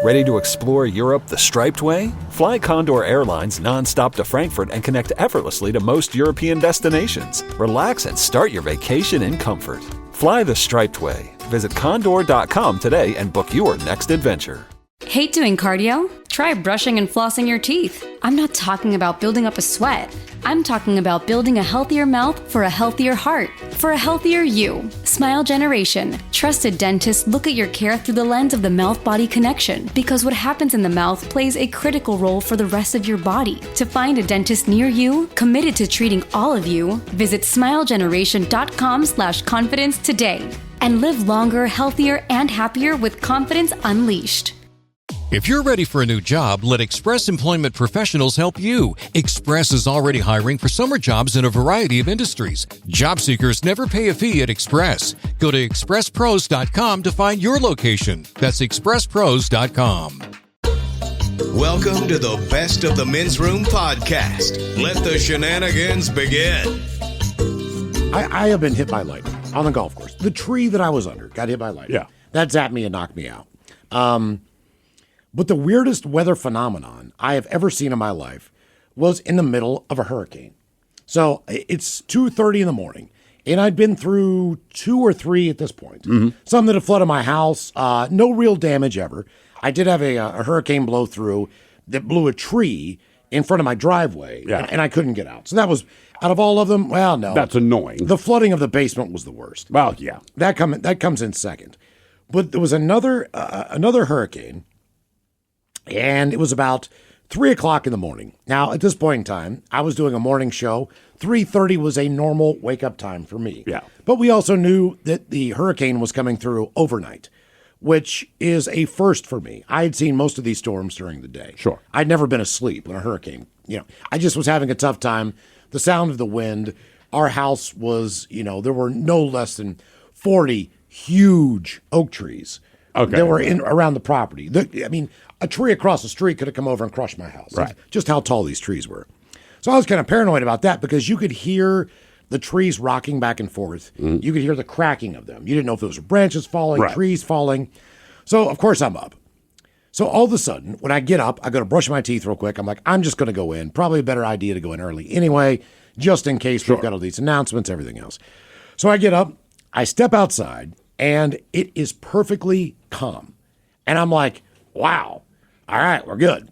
Ready to explore Europe the striped way? Fly Condor Airlines nonstop to Frankfurt and connect effortlessly to most European destinations. Relax and start your vacation in comfort. Fly the striped way. Visit condor.com today and book your next adventure. Hate doing cardio? Try brushing and flossing your teeth. I'm not talking about building up a sweat. I'm talking about building a healthier mouth for a healthier heart, for a healthier you. Smile Generation. Trusted dentists look at your care through the lens of the mouth-body connection, because what happens in the mouth plays a critical role for the rest of your body. To find a dentist near you, committed to treating all of you, visit smilegeneration.com/confidence today and live longer, healthier, and happier with confidence unleashed. If you're ready for a new job, let Express Employment Professionals help you. Express is already hiring for summer jobs in a variety of industries. Job seekers never pay a fee at Express. Go to expresspros.com to find your location. That's expresspros.com. Welcome to the Best of the Men's Room podcast. Let the shenanigans begin. I have been hit by lightning on the golf course. The tree that I was under got hit by lightning. Yeah. That zapped me and knocked me out. But the weirdest weather phenomenon I have ever seen in my life was in the middle of a hurricane. So it's 2:30 in the morning, and I'd been through 2 or 3 at this point. Mm-hmm. Some that had flooded my house, no real damage ever. I did have a hurricane blow through that blew a tree in front of my driveway, and I couldn't get out. So that was, out of all of them, well, no. That's annoying. The flooding of the basement was the worst. Well, yeah. That comes in second. But there was another hurricane, and it was about 3 o'clock in the morning. Now, at this point in time, I was doing a morning show. 3:30 was a normal wake-up time for me. Yeah. But we also knew that the hurricane was coming through overnight, which is a first for me. I had seen most of these storms during the day. Sure. I'd never been asleep when a hurricane, I just was having a tough time. The sound of the wind, our house was, there were no less than 40 huge oak trees that were around the property. A tree across the street could have come over and crushed my house. Right. Just how tall these trees were. So I was kind of paranoid about that because you could hear the trees rocking back and forth. Mm. You could hear the cracking of them. You didn't know if it was branches falling, trees falling. So, of course, I'm up. So all of a sudden, when I get up, I go to brush my teeth real quick. I'm like, I'm just going to go in. Probably a better idea to go in early anyway, just in case we've got all these announcements, everything else. So I get up, I step outside, and it is perfectly calm. And I'm like, wow. All right, we're good.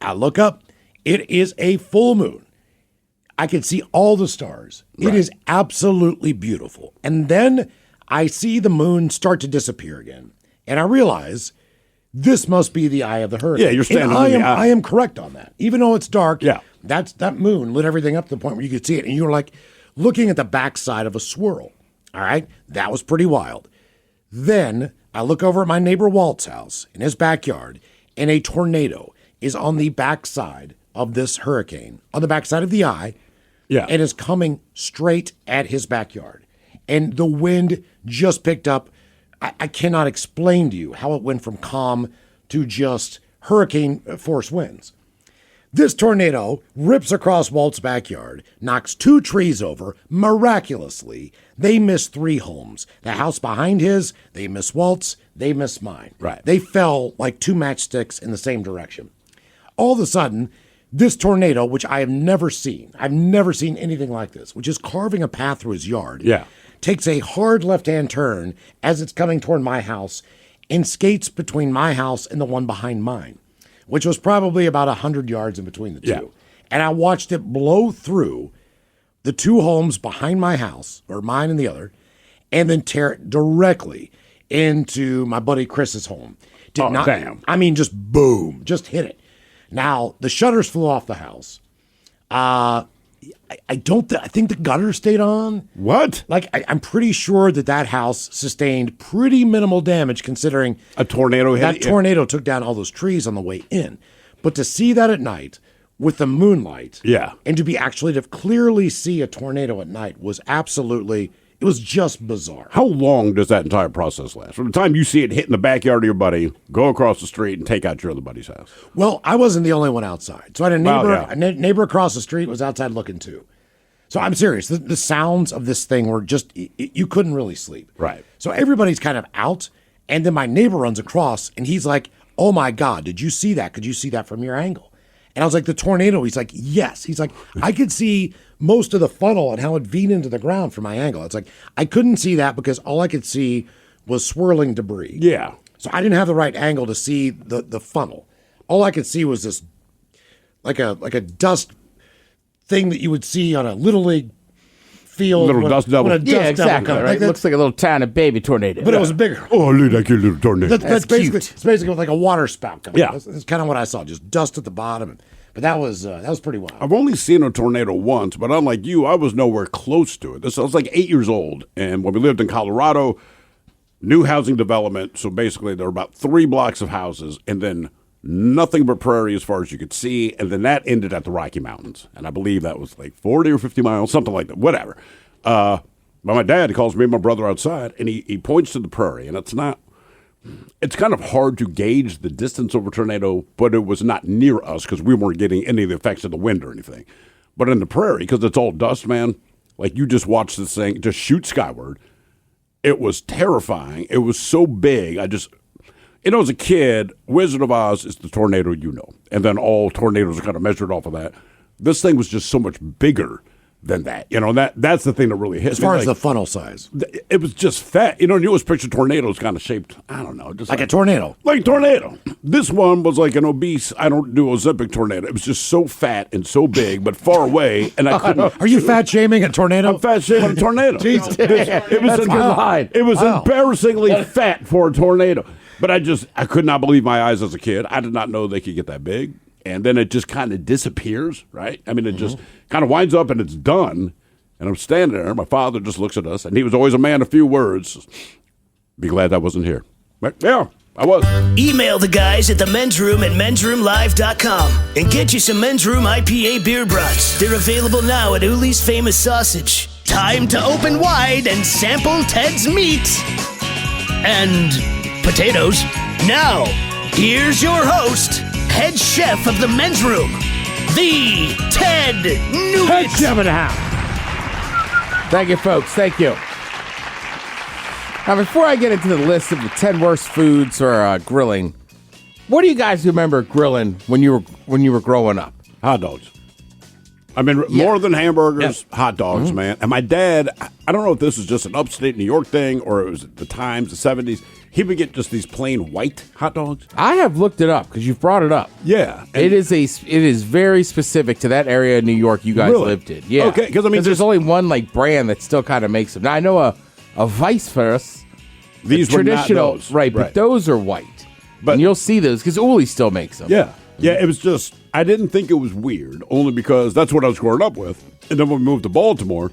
I look up. It is a full moon. I can see all the stars. Right. It is absolutely beautiful. And then I see the moon start to disappear again. And I realize this must be the eye of the hurricane. Yeah, you're standing and on the eye. I am correct on that. Even though it's dark, yeah, that moon lit everything up to the point where you could see it. And you're like looking at the backside of a swirl. All right? That was pretty wild. Then I look over at my neighbor Walt's house in his backyard, and a tornado is on the backside of this hurricane, on the backside of the eye, and is coming straight at his backyard. And the wind just picked up. I cannot explain to you how it went from calm to just hurricane force winds. This tornado rips across Walt's backyard, knocks 2 trees over. Miraculously, they miss 3 homes. The house behind his, they miss Walt's, they miss mine. Right. They fell like 2 matchsticks in the same direction. All of a sudden, this tornado, which I have never seen, I've never seen anything like this, which is carving a path through his yard, takes a hard left-hand turn as it's coming toward my house and skates between my house and the one behind mine, which was probably about 100 yards in between the two. Yeah. And I watched it blow through the 2 homes behind my house, or mine and the other, and then tear it directly into my buddy Chris's home. Damn. I mean, just boom, just hit it. Now, the shutters flew off the house. I think the gutter stayed on. What? I'm pretty sure that house sustained pretty minimal damage considering a tornado hit. That tornado took down all those trees on the way in. But to see that at night with the moonlight, and to clearly see a tornado at night was absolutely, it was just bizarre. How long does that entire process last? From the time you see it hit in the backyard of your buddy, go across the street and take out your other buddy's house? Well, I wasn't the only one outside. So I had a neighbor, a neighbor across the street was outside looking too. So I'm serious. The sounds of this thing were just, you couldn't really sleep. Right. So everybody's kind of out, And then my neighbor runs across, and he's like, oh my God, did you see that? Could you see that from your angle? And I was like, the tornado? He's like, yes. He's like, I could see most of the funnel and how it veed into the ground from my angle. It's like, I couldn't see that because all I could see was swirling debris. Yeah. So I didn't have the right angle to see the funnel. All I could see was this, like a dust thing that you would see on a Little League field. Little dust devil. Yeah, Exactly. Right? It looks like a little tiny baby tornado. But it was bigger. Oh, look like your little tornado. That's basically like a water spout coming. Yeah. That's kind of what I saw. Just dust at the bottom. But that was pretty wild. I've only seen a tornado once, but unlike you, I was nowhere close to it. I was like 8 years old, and when we lived in Colorado, new housing development. So basically, there were about 3 blocks of houses, and then nothing but prairie as far as you could see, and then that ended at the Rocky Mountains, and I believe that was like 40 or 50 miles, something like that. Whatever. But my dad calls me and my brother outside, and he points to the prairie, and it's kind of hard to gauge the distance of a tornado, but it was not near us because we weren't getting any of the effects of the wind or anything. But in the prairie, because it's all dust, man, like you just watch this thing just shoot skyward. It was terrifying. It was so big. As a kid, Wizard of Oz is the tornado you know, and then all tornadoes are kind of measured off of that. This thing was just so much bigger than that. That's the thing that really hit me. As far as the funnel size. It was just fat. You always picture tornadoes kind of shaped, I don't know. Just like a tornado. Like a tornado. This one was like an obese, I don't do Ozempic tornado. It was just so fat and so big, but far away, and I couldn't. Are you fat shaming a tornado? I'm fat shaming a tornado. Jesus. It was embarrassingly fat for a tornado. But I could not believe my eyes as a kid. I did not know they could get that big. And then it just kind of disappears, right? I mean, it just kind of winds up and it's done. And I'm standing there. My father just looks at us, and he was always a man of few words. Be glad I wasn't here. But yeah, I was. Email the guys at the men's room at mensroomlive.com and get you some Men's Room IPA beer brats. They're available now at Uli's Famous Sausage. Time to open wide and sample Ted's meat and potatoes. Now, here's your host, head chef of the Men's Room, the Ted Nugent. Head chef of the house. Thank you, folks. Thank you. Now, before I get into the list of the 10 worst foods for grilling, what do you guys remember grilling when you were growing up? Hot dogs. I mean, more than hamburgers, hot dogs, man. And my dad, I don't know if this was just an upstate New York thing or it was at the times, the 70s. He would get just these plain white hot dogs. I have looked it up because you've brought it up. Yeah. It is very specific to that area of New York you guys lived in. Yeah. Okay, because there's only one brand that still kind of makes them. Now, I know a Vice Versa. These were traditional, not those. right? But those are white. But and you'll see those because Uli still makes them. Yeah. Yeah, it was just, I didn't think it was weird, only because that's what I was growing up with. And then when we moved to Baltimore,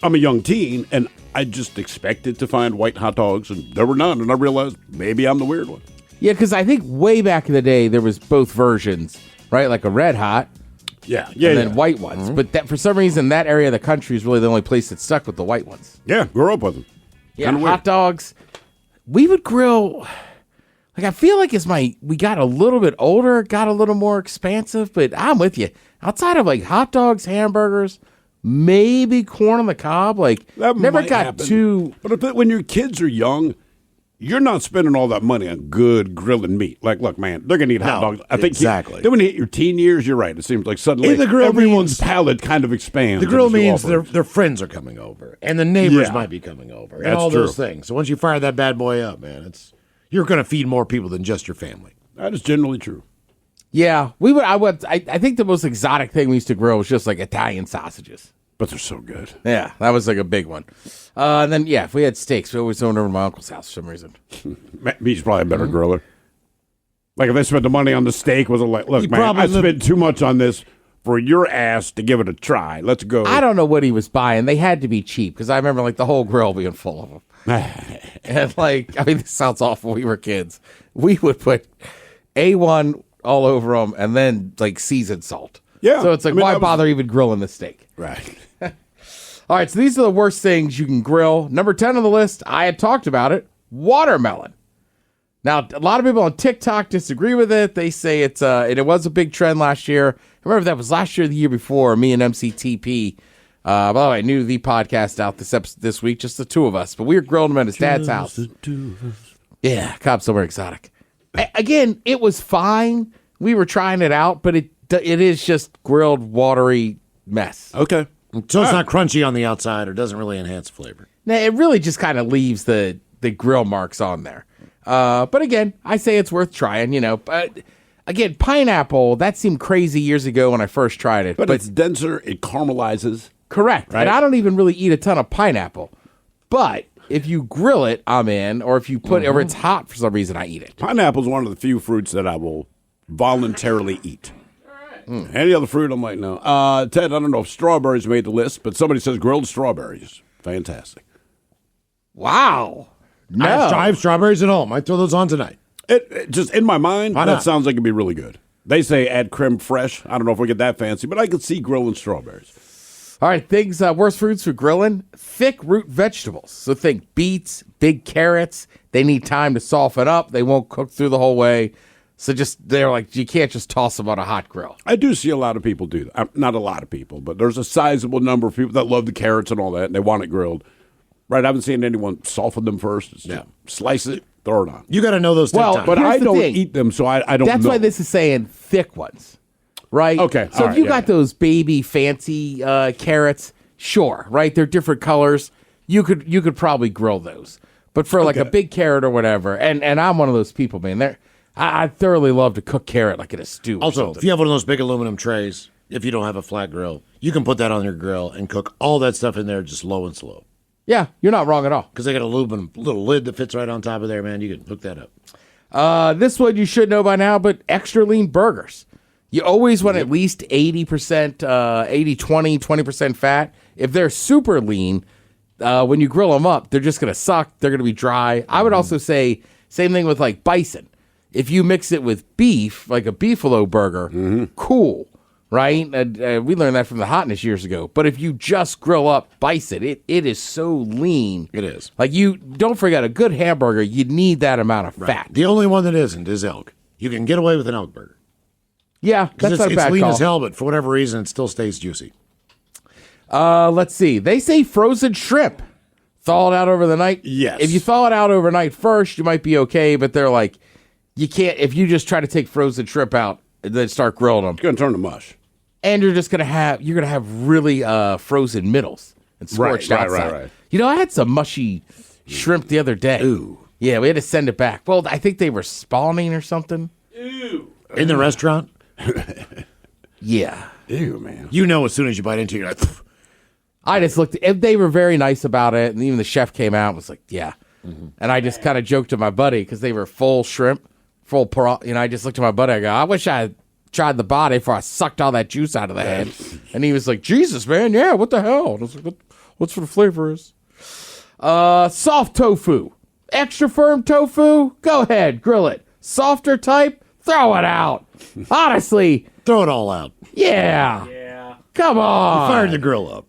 I'm a young teen, and I just expected to find white hot dogs, and there were none. And I realized maybe I'm the weird one. Yeah, because I think way back in the day, there was both versions, right? Like a red hot. Yeah. And then white ones. But that for some reason, that area of the country is really the only place that stuck with the white ones. Yeah, grew up with them. Yeah, hot dogs. We would grill. Like, I feel like we got a little bit older, got a little more expansive, but I'm with you. Outside of like hot dogs, hamburgers, maybe corn on the cob, like that never might got happen. too. But when your kids are young, you're not spending all that money on good grilling meat. Like, look, man, they're going to eat hot dogs. I think exactly. Then when you hit your teen years, you're right. It seems like suddenly In the grill everyone's palate kind of expands. The grill means their friends are coming over, and the neighbors might be coming over, and all those things. So once you fire that bad boy up, man, you're going to feed more people than just your family. That is generally true. Yeah, I think the most exotic thing we used to grill was just like Italian sausages. But they're so good. Yeah, that was like a big one. And then, if we had steaks, we always went over to my uncle's house for some reason. He's probably a better griller. Like, if they spent the money on the steak, was it like, look, man, I spent too much on this for your ass to give it a try. Let's go. I don't know what he was buying. They had to be cheap, because I remember, like, the whole grill being full of them. And, like, I mean, this sounds awful. We were kids. We would put A1 all over them and then, like, seasoned salt. Yeah. So it's like, why bother even grilling the steak? Right. All right, so these are the worst things you can grill. Number 10 on the list, I had talked about it, watermelon. Now, a lot of people on TikTok disagree with it. They say it was a big trend last year. I remember if that was last year or the year before, me and MCTP. By the way, I knew the podcast out this week, just the two of us. But we were grilling them at his dad's house. Yeah, Cobb somewhere exotic. Again, it was fine. We were trying it out, but it is just grilled, watery mess. Okay. So it's not crunchy on the outside or doesn't really enhance flavor. Now, it really just kind of leaves the grill marks on there. But again, I say it's worth trying, But again, pineapple, that seemed crazy years ago when I first tried it. But it's denser. It caramelizes. Correct. Right? And I don't even really eat a ton of pineapple. But if you grill it, I'm in. Or if you put or it's hot for some reason, I eat it. Pineapple's one of the few fruits that I will voluntarily eat. Any other fruit, I'm like, no. Ted, I don't know if strawberries made the list, but somebody says grilled strawberries. Fantastic. Wow. No. I have strawberries at home. Might throw those on tonight. It just in my mind, Why that not? sounds like it'd be really good. They say add creme fraiche. I don't know if we get that fancy, but I could see grilling strawberries. All right, things, worst foods for grilling, thick root vegetables. So think beets, big carrots. They need time to soften up. They won't cook through the whole way. So they're like, you can't just toss them on a hot grill. I do see a lot of people do that. Not a lot of people, but there's a sizable number of people that love the carrots and all that, and they want it grilled. Right? I haven't seen anyone soften them first. It's just slice it, throw it on. You got to know those take time. But Here's I the don't thing. eat them, so I don't know. That's why this is saying thick ones, right? Okay, So all if you right, got those baby fancy carrots, sure, right? They're different colors. You could probably grill those. But for like a big carrot or whatever, and I'm one of those people, man. I thoroughly love to cook carrot like in a stew. Also, if you have one of those big aluminum trays, if you don't have a flat grill, you can put that on your grill and cook all that stuff in there just low and slow. Yeah, you're not wrong at all. Because they got a aluminum little lid that fits right on top of there, man. You can hook that up. This one you should know by now, but extra lean burgers. You always want at least 80%, 80, 20% fat. If they're super lean, when you grill them up, they're just going to suck. They're going to be dry. I would also say, same thing with like bison. If you mix it with beef, like a beefalo burger, cool, right? We learned that from the hotness years ago. But if you just grill up bison, it is so lean. It is. Like don't forget, a good hamburger, you need that amount of fat. The only one that isn't is elk. You can get away with an elk burger. Yeah, that's not a It's bad lean call. as hell, but for whatever reason, it still stays juicy. Let's see. They say frozen shrimp. Thaw it out over the night. Yes. If you thaw it out overnight first, you might be okay. But they're like, you can't. If you just try to take frozen shrimp out and then start grilling them, It's going to turn to mush. and you're gonna have really frozen middles and scorched outside. Right. I had some mushy shrimp the other day. Ooh. Yeah, we had to send it back. Well, I think they were spawning or something. In the restaurant, Yeah. Ew, man. you know as soon as you bite into it, you're like, "Pff." I just looked. They were very nice about it, and even the chef came out and was like, "Yeah." And I just kind of joked to my buddy because they were full shrimp, full prawn. I just looked at my buddy. I go, "I wish I had tried the body before I sucked all that juice out of the head." And he was like, "Jesus, man, yeah, what the hell?" And I was like, "What's for the flavor is?" Soft tofu, extra firm tofu. Go ahead, grill it. Softer type, throw it out. Honestly, Throw it all out. yeah. Come on. Fired the grill up.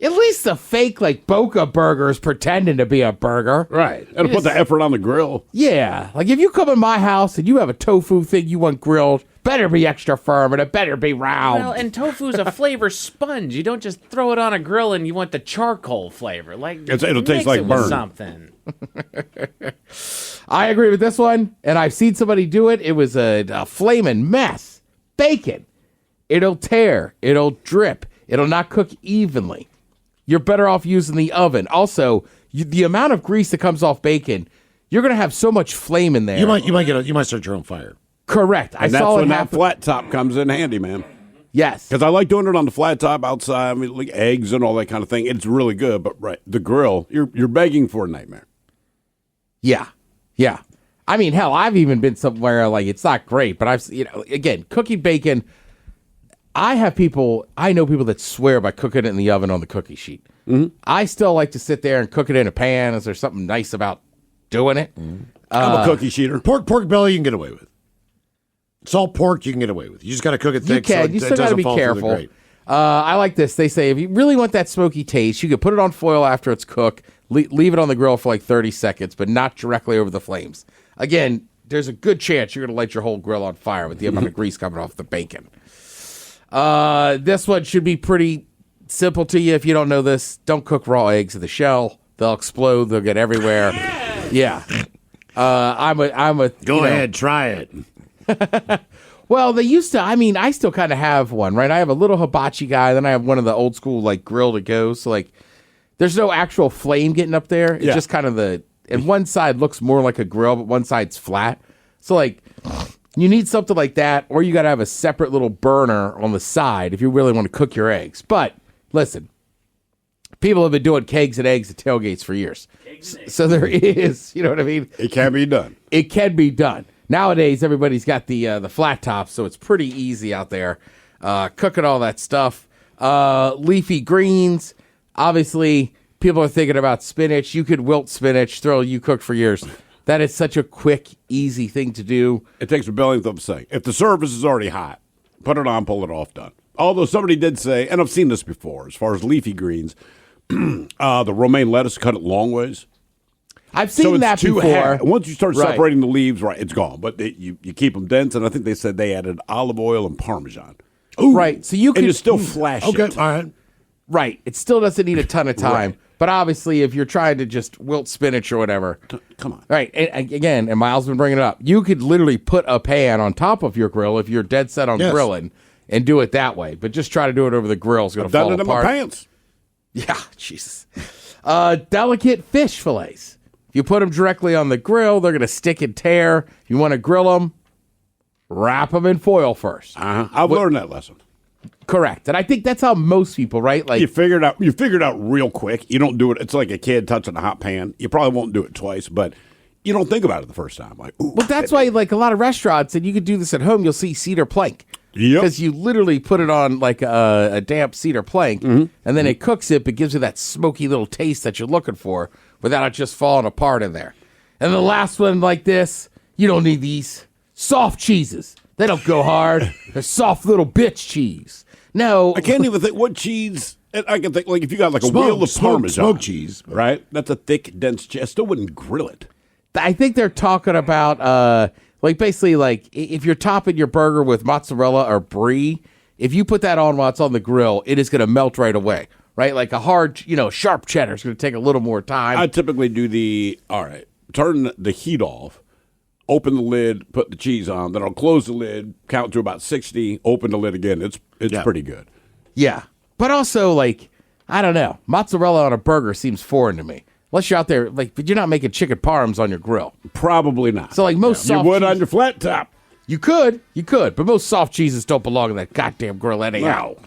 At least the fake, like, Boca burger is pretending to be a burger. Right. And put the effort on the grill. Yeah. Like, if you come in my house and you have a tofu thing you want grilled, better be extra firm and it better be round. Well, and tofu's a flavor sponge. You don't just throw it on a grill and you want the charcoal flavor. Like It'll taste mix like it with burn. something. I agree with this one, and I've seen somebody do it. It was a flaming mess. Bacon. It'll tear. It'll drip. It'll not cook evenly. You're better off using the oven. Also, the amount of grease that comes off bacon, you're going to have so much flame in there. You might start your own fire. Correct. And that's when that flat top comes in handy, man. Yes. Because I like doing it on the flat top outside, like eggs and all that kind of thing. It's really good, but the grill, you're begging for a nightmare. Yeah. Yeah. I mean, hell, I've even been somewhere like it's not great, but again, cooking bacon. I know people that swear by cooking it in the oven on the cookie sheet. Mm-hmm. I still like to sit there and cook it in a pan. Is there something nice about doing it? I'm a cookie sheeter. Pork belly you can get away with. Salt pork you can get away with. You just got to cook it thick. You can. So You it still got to doesn't be fall through the careful. grate. I like this. They say if you really want that smoky taste, you could put it on foil after it's cooked, leave it on the grill for like 30 seconds, but not directly over the flames. Again, there's a good chance you're going to light your whole grill on fire with the amount of grease coming off the bacon. This one should be pretty simple to you if you don't know this. Don't cook raw eggs in the shell. They'll explode. They'll get everywhere. Yeah. I'm a. Go ahead, try it. Well, they used to. I mean, I still kind of have one, right? I have a little hibachi guy, then I have one of the old school like grill to go. So like, there's no actual flame getting up there. It's just kind of and one side looks more like a grill, but one side's flat. So like, you need something like that, or you got to have a separate little burner on the side if you really want to cook your eggs. But listen, people have been doing kegs and eggs at tailgates for years. So there is, you know what I mean? It can be done. It can be done. Nowadays, everybody's got the flat top, so it's pretty easy out there cooking all that stuff. Leafy greens, obviously, people are thinking about spinach. You could wilt spinach, you cooked for years. That is such a quick, easy thing to do. It takes a billionth of a second. If the surface is already hot, put it on, pull it off, done. Although somebody did say, and I've seen this before, as far as leafy greens, the romaine lettuce, cut it long ways. I've seen that before. Once you start separating the leaves, it's gone. But you keep them dense, and I think they said they added olive oil and Parmesan. Ooh. Right, so you can... And you still flash it. Okay, all right. Right, it still doesn't need a ton of time. Right. But obviously, if you're trying to just wilt spinach or whatever... Come on. Right, and Miles has been bringing it up. You could literally put a pan on top of your grill if you're dead set on grilling and do it that way. But just try to do it over the grill. It's going to fall apart. I've done it in my pants. Yeah, Jesus. Delicate fish fillets. If you put them directly on the grill, they're going to stick and tear. If you want to grill them, wrap them in foil first. I've learned that lesson. Correct. And I think that's how most people, right? Like you figure it out real quick. You don't do it. It's like a kid touching a hot pan. You probably won't do it twice, but you don't think about it the first time. Like, ooh, well, that's why like a lot of restaurants, and you could do this at home, you'll see cedar plank. Yep. Because you literally put it on like a damp cedar plank, and then it cooks it, but gives you that smoky little taste that you're looking for without it just falling apart in there. And the last one like this, you don't need these. Soft cheeses. They don't go hard. They're soft little bitch cheese. No. I can't even think what cheese. I can think like if you got like a wheel of Parmesan. Smoked cheese. Right? That's a thick, dense cheese. I still wouldn't grill it. I think they're talking about like basically like if you're topping your burger with mozzarella or brie, if you put that on while it's on the grill, it is going to melt right away. Right? Like a hard, sharp cheddar is going to take a little more time. I typically do turn the heat off, open the lid, put the cheese on, then I'll close the lid, count to about 60, open the lid again. It's pretty good. Yeah. But also, like, I don't know. Mozzarella on a burger seems foreign to me. Unless you're out there, like, but you're not making chicken parms on your grill. Probably not. So, like, most soft you would cheese, on your flat top. You could, but most soft cheeses don't belong in that goddamn grill anyhow. No.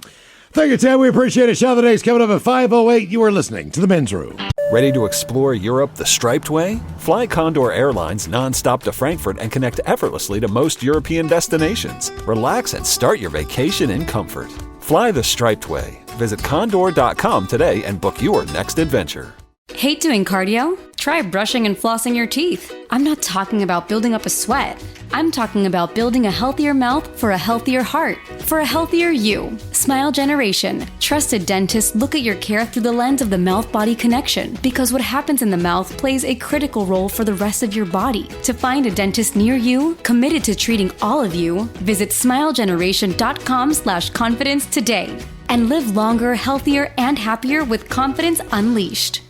Thank you, Ted. We appreciate it. Shot of the Day's coming up at 5:08. You are listening to The Men's Room. Ready to explore Europe the striped way? Fly Condor Airlines nonstop to Frankfurt and connect effortlessly to most European destinations. Relax and start your vacation in comfort. Fly the striped way. Visit condor.com today and book your next adventure. Hate doing cardio? Try brushing and flossing your teeth. I'm not talking about building up a sweat. I'm talking about building a healthier mouth for a healthier heart, for a healthier you. Smile Generation. Trusted dentists look at your care through the lens of the mouth-body connection because what happens in the mouth plays a critical role for the rest of your body. To find a dentist near you, committed to treating all of you, visit smilegeneration.com/confidence today and live longer, healthier, and happier with confidence unleashed.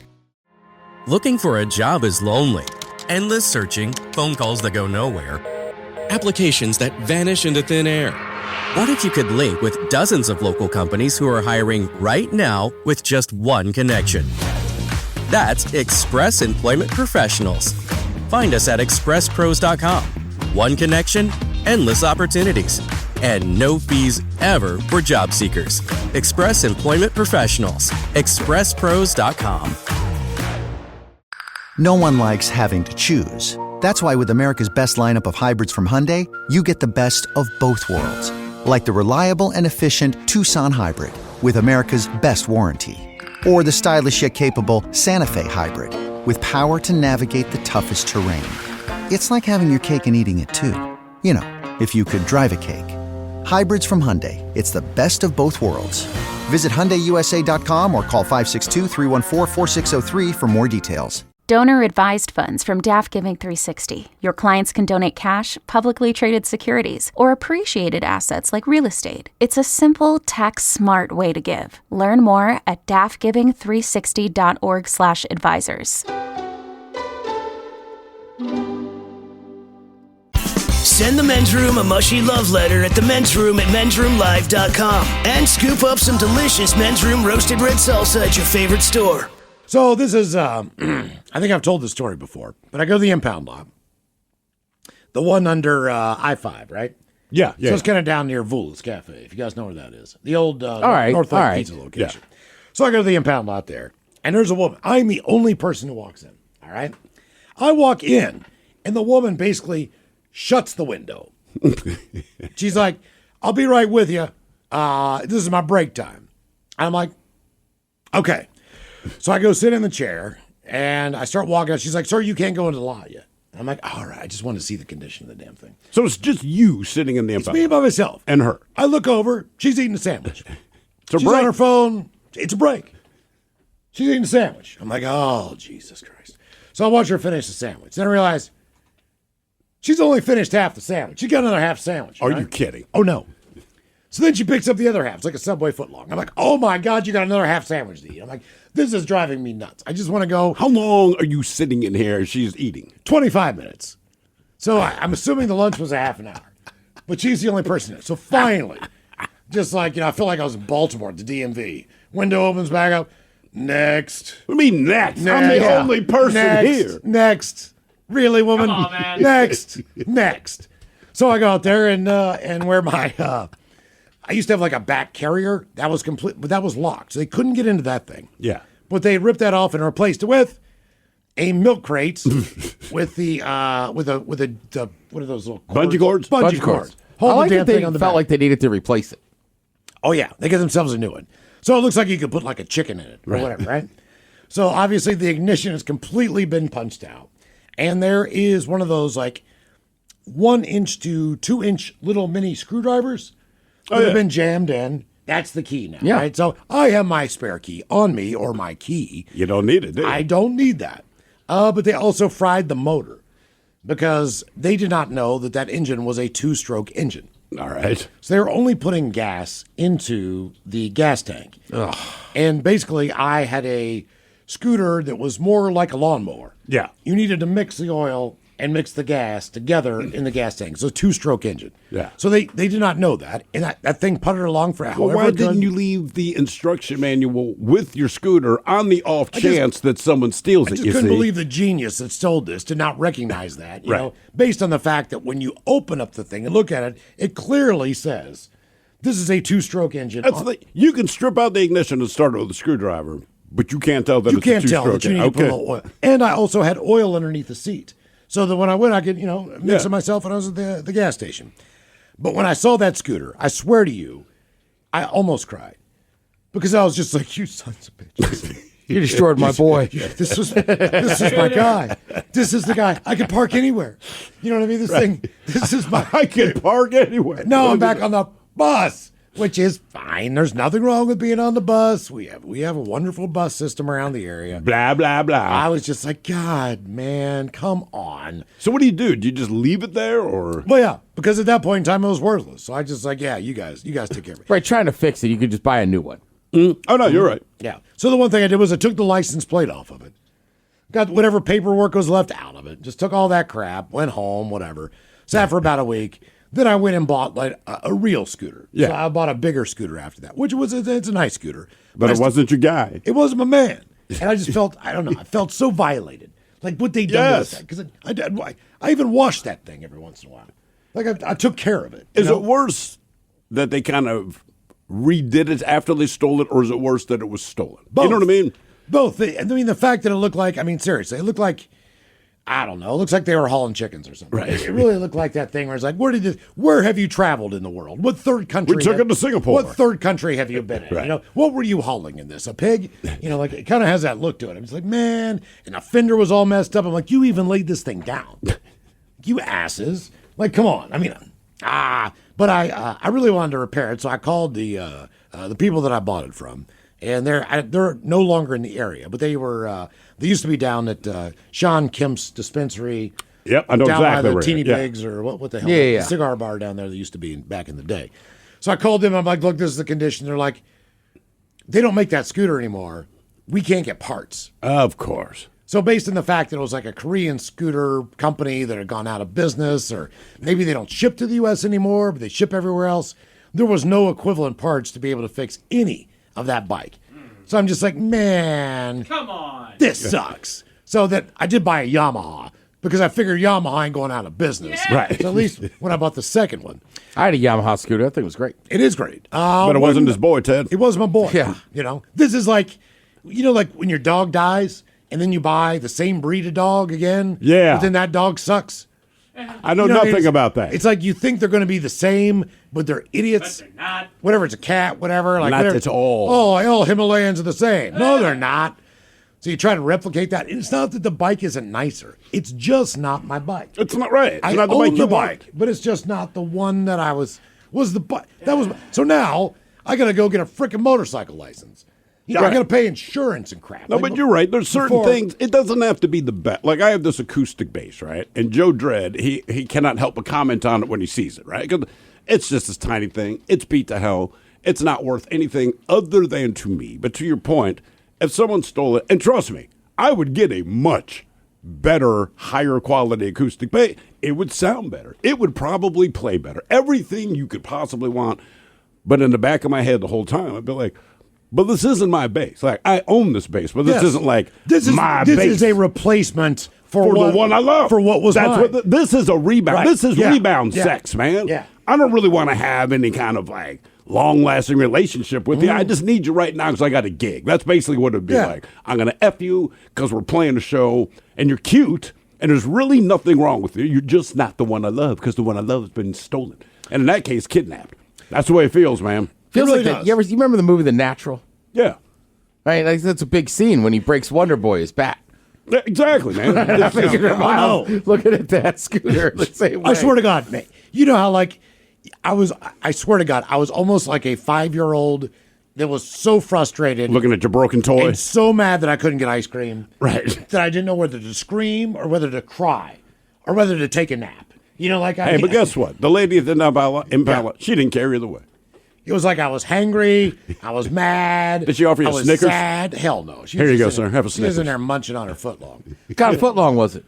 Looking for a job is lonely. Endless searching, phone calls that go nowhere, applications that vanish into thin air. What if you could link with dozens of local companies who are hiring right now with just one connection? That's Express Employment Professionals. Find us at expresspros.com. One connection, endless opportunities, and no fees ever for job seekers. Express Employment Professionals. expresspros.com. No one likes having to choose. That's why with America's best lineup of hybrids from Hyundai, you get the best of both worlds. Like the reliable and efficient Tucson Hybrid with America's best warranty. Or the stylish yet capable Santa Fe Hybrid with power to navigate the toughest terrain. It's like having your cake and eating it too. You know, if you could drive a cake. Hybrids from Hyundai. It's the best of both worlds. Visit HyundaiUSA.com or call 562-314-4603 for more details. Donor-advised funds from DAF Giving 360. Your clients can donate cash, publicly traded securities, or appreciated assets like real estate. It's a simple, tax-smart way to give. Learn more at dafgiving360.org/advisors. Send the men's room a mushy love letter at the men's room at mensroomlive.com and scoop up some delicious men's room roasted red salsa at your favorite store. So this is, I think I've told this story before, but I go to the impound lot. The one under I-5, right? Yeah. So it's kind of down near Vula's Cafe, if you guys know where that is. The old right, North all Lake right. Pizza location. Yeah. So I go to the impound lot there, and there's a woman. I'm the only person who walks in, all right? I walk in, and the woman basically shuts the window. She's like, I'll be right with you. This is my break time. I'm like, okay. So I go sit in the chair, and I start walking out. She's like, sir, you can't go into the lot yet. I'm like, all right, I just want to see the condition of the damn thing. So it's just you sitting in the It's impound. me by myself. And her. I look over. She's eating a sandwich. It's a She's break. on her phone. It's a break. She's eating a sandwich. I'm like, oh, Jesus Christ. So I watch her finish the sandwich. Then I realize she's only finished half the sandwich. She got another half sandwich. Are right? you kidding? Oh, no. So then she picks up the other half. It's like a Subway footlong. I'm like, oh, my God, you got another half sandwich to eat. I'm like, this is driving me nuts. I just want to go. How long are you sitting in here as she's eating? 25 minutes. So I'm assuming the lunch was a half an hour. But she's the only person there. So finally, just like, I feel like I was in Baltimore at the DMV. Window opens back up. Next. What do you mean next? I'm the only person here. Next. Really, woman? Come on, man. Next. So I go out there and wear my, I used to have like a back carrier. That was complete, but that was locked. So they couldn't get into that thing. Yeah. But they ripped that off and replaced it with a milk crate with the what are those little cords? Bungee cords? Bungee cords. I Hold like the that damn thing they on the felt back. like they needed to replace it. Oh yeah, they get themselves a new one. So it looks like you could put like a chicken in it or whatever, right? So obviously the ignition has completely been punched out, and there is one of those like 1 inch to 2 inch little mini screwdrivers that have been jammed in. That's the key now, right? So I have my spare key on me, or my key. You don't need it, do you? I don't need that. But they also fried the motor because they did not know that that engine was a 2-stroke engine. All right. So they were only putting gas into the gas tank. Ugh. And basically, I had a scooter that was more like a lawnmower. Yeah. You needed to mix the oil and mix the gas together in the gas tank. So 2-stroke engine. Yeah. So they did not know that. And that thing puttered along for however Well, why good. didn't you leave the instruction manual with your scooter on the off chance that someone steals I it, just you couldn't see? believe the genius that sold this did not recognize that, you Right. know, based on the fact that when you open up the thing and look at it, it clearly says this is a 2-stroke engine. You can strip out the ignition and start it with a screwdriver, but you can't tell that You it's can't a tell two-stroke that you need to put a little oil. And I also had oil underneath the seat. So that when I went, I could, mix it myself when I was at the gas station. But when I saw that scooter, I swear to you, I almost cried. Because I was just like, you sons of bitches. You destroyed my boy. This is my guy. This is the guy. I can park anywhere. You know what I mean? This is my... I can park anywhere. No, I'm back on the bus, which is fine. There's nothing wrong with being on the bus. We have a wonderful bus system around the area. Blah, blah, blah. I was just like, God, man, come on. So what do? Do you just leave it there, or? Well, yeah, because at that point in time, it was worthless. So I just like, yeah, you guys take care of it. Right, trying to fix it, you could just buy a new one. Oh, no, you're right. Yeah. So the one thing I did was I took the license plate off of it. Got whatever paperwork was left out of it. Just took all that crap, went home, whatever. Sat for about a week. Then I went and bought like a real scooter. Yeah. So I bought a bigger scooter after that, which was it's a nice scooter. But it wasn't your guy. It wasn't my man. And I just felt, I don't know, I felt so violated. Like what they done with that. Because I even washed that thing every once in a while. Like I took care of it. Is it worse that they kind of redid it after they stole it, or is it worse that it was stolen? Both. You know what I mean? Both. I mean, the fact that it looked like, seriously, it looked like, I don't know, it looks like they were hauling chickens or something. Right. It really looked like that thing where it's like, where have you traveled in the world? What third country? We took it to Singapore. What third country have you been in? Right. You know, what were you hauling in this? A pig? You know, like it kind of has that look to it. I'm just like, man, and the fender was all messed up. I'm like, you even laid this thing down. You asses. Like, come on. But I really wanted to repair it, so I called the people that I bought it from, and they're no longer in the area, but they were they used to be down at Sean Kemp's dispensary. Yep, I know down exactly by the where. Teeny Yeah. Pigs or what the hell? Yeah. The cigar bar down there that used to be back in the day. So I called them. I'm like, look, this is the condition. They're like, they don't make that scooter anymore. We can't get parts. Of course. So based on the fact that it was like a Korean scooter company that had gone out of business, or maybe they don't ship to the U.S. anymore, but they ship everywhere else, there was no equivalent parts to be able to fix any of that bike. So I'm just like, man, come on, this sucks. So that I did buy a Yamaha because I figured Yamaha ain't going out of business. Yeah. Right. So at least when I bought the second one. I had a Yamaha scooter. I think it was great. It is great. But it wasn't his boy, Ted. It was my boy. Yeah. This is like, like when your dog dies and then you buy the same breed of dog again. Yeah. But then that dog sucks. I know nothing about that. It's like you think they're going to be the same, but they're idiots. But they're not. Whatever, it's a cat, whatever. Like Not whatever. at all. All Himalayans are the same. No, they're not. So you try to replicate that. And it's not that the bike isn't nicer. It's just not my bike. It's not right. It's I not the own bike the you bike, want. but it's just not the one that I was the bike. That was so now I got to go get a freaking motorcycle license. I got to pay insurance and crap. No, but you're right. There's certain things. It doesn't have to be the best. Like I have this acoustic bass, right? And Joe Dredd, he cannot help but comment on it when he sees it, right? Because it's just this tiny thing. It's beat to hell. It's not worth anything other than to me. But to your point, if someone stole it, and trust me, I would get a much better, higher quality acoustic bass. It would sound better. It would probably play better. Everything you could possibly want. But in the back of my head the whole time, I'd be like, but this isn't my bass. Like, I own this bass, but this isn't like my bass. This is a replacement for the one I love. For what was mine. This is a rebound. Right. This is rebound sex, man. Yeah. I don't really want to have any kind of like long-lasting relationship with you. I just need you right now because I got a gig. That's basically what it'd be like. I'm going to F you because we're playing a show and you're cute and there's really nothing wrong with you. You're just not the one I love because the one I love has been stolen. And in that case, kidnapped. That's the way it feels, man. Feels really like that. does. You remember the movie The Natural? Yeah. Right? Like, that's a big scene when he breaks Wonder Boy his back. Yeah, exactly, man. I figured it out. Looking at that scooter the same way. I swear to God, man. You know how like I swear to God, I was almost like a 5-year-old that was so frustrated. Looking at your broken toy. And so mad that I couldn't get ice cream. Right. That I didn't know whether to scream or whether to cry or whether to take a nap. Hey, but guess what? The lady at the Impala, she didn't care either way. It was like I was hangry, I was mad. Did she offer you I a was Snickers? sad. Hell no. She Here was you go, just in sir. there- Have a She was in Snickers. there munching on her footlong. What kind of footlong was it?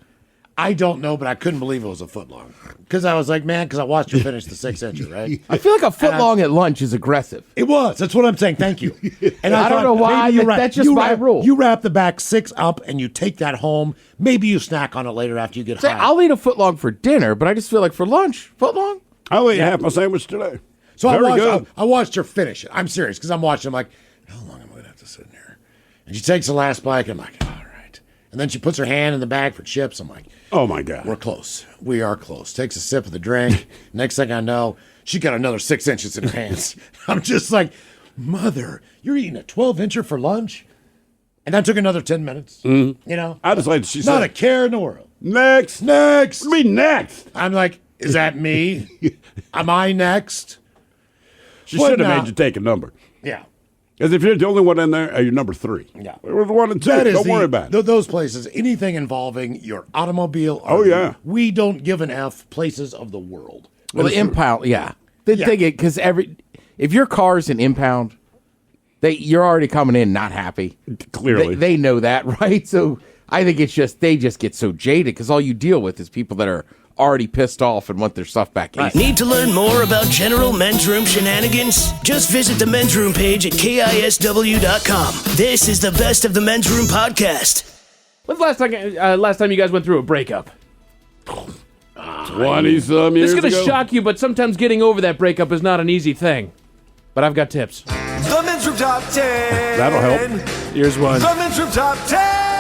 I don't know, but I couldn't believe it was a footlong. Because I was like, man, because I watched her finish the 6-incher, right? I feel like a footlong at lunch is aggressive. It was. That's what I'm saying. Thank you. And I don't know why. maybe you're right. That's just You my wrap- rule. You wrap the back 6 up and you take that home. Maybe you snack on it later after you get Say, high. I'll eat a footlong for dinner, but I just feel like for lunch, footlong? I'll eat half my sandwich today. So Very good. I watched her finish it. I'm serious because I'm watching. I'm like, how long am I going to have to sit in here? And she takes the last bite. And I'm like, all right. And then she puts her hand in the bag for chips. I'm like, oh my God. we're close. We are close. Takes a sip of the drink. Next thing I know, she got another 6 inches in her hands. I'm just like, mother, you're eating a 12-incher for lunch? And that took another 10 minutes. Mm-hmm. I just like she Not said, a care in the world. next. Next. Me next. I'm like, is that me? Am I next? She What should have now? made you take a number. Yeah. Because if you're the only one in there, you're number 3. Yeah. We're the 1 and 2. That is Don't worry about it. Those places, anything involving your automobile. Oh, yeah. We don't give an F places of the world. Well, the impound, yeah. They think it because if your car's an impound, you're already coming in not happy. Clearly. They know that, right? So I think they just get so jaded because all you deal with is people that are already pissed off and want their stuff back. Need to learn more about general men's room shenanigans? Just visit the men's room page at KISW.com. This is the Best of the Men's Room podcast. When's the last time you guys went through a breakup? 20-some years This is going ago. to shock you, but sometimes getting over that breakup is not an easy thing. But I've got tips. The Men's Room Top 10. That'll help. Here's one. The Men's Room Top 10.